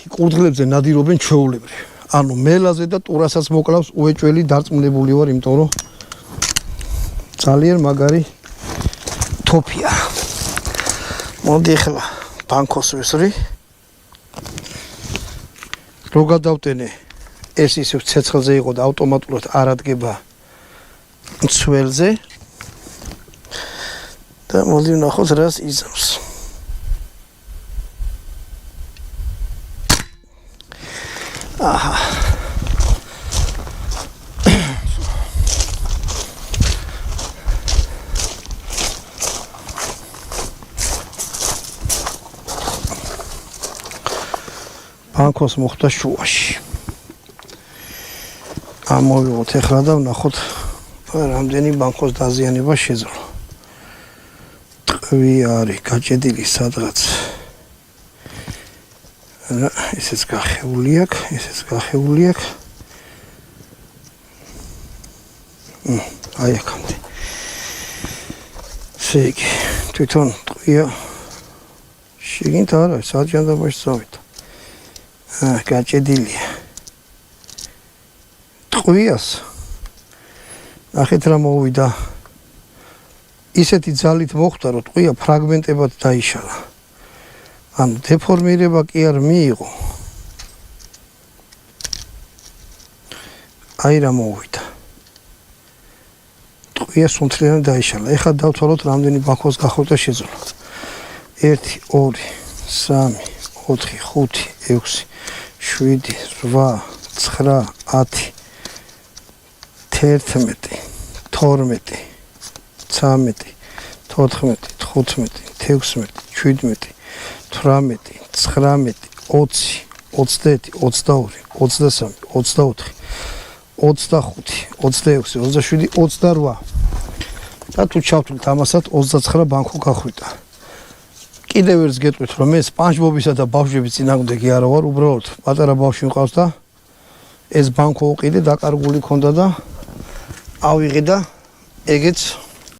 კურდღლებზე ნადირობენ ჩვეულებრივ. ანუ მელაზე და ტურასაც მოკლავს უეჭველი დარწმუნებული ვარ, იმიტომ რომ ძალიან მაგარი თოფია. მოდი ახლა ბანკოს ვისვრი. რო გადავტენე ეს ისევ ცეცხლზე იყო და ავტომატურად არ ადგება მცველზე. და მოდი ვნახოთ რას იზამს. აჰა. ბანკოს მოხდა შუაში. ამოვიღოთ ახლა და ვნახოთ რამდენი ბანკოს დაზიანება შეძლო. ტყვი არის გაჭედილი სადღაც. ესეც გახეული აქვს, ესეც გახეული აქვს. აი აქამდე. შეგი, თვითონ ტყვია. შეგინთ არა, საჯანდაბაში წავით. გაჭედილია. ტყვიას. ნახეთ რა მოვიდა. ისეთი ძალით მოხდა, რომ ტყვია ფრაგმენტებად დაიშალა. ანუ დეფორმირება კი არ მიიღო. აი რა მოვიდა. ტყვია სუნთლიანად დაიშალა. ეხლა დავთვალოთ რამდენი ბანკოს გახურდა შეძლო. 1 2 3 4 5 6 7 8 9 10 11 12 13 14 15 16 17 18 19 20 21 22 23 24 25 26 27 28 და თუ ჩავთვლით ამასაც 29 ბანკო გახვიდა. კიდევ ერთს გეტყვით რომ მე სპანჯბობისა და ბავშვების წინააღმდეგი არა ვარ, უბრალოდ პატარა ბავშვი მყავს და ეს ბანკო უყიდე დაკარგული ქონდა და ავიღე და ეგეც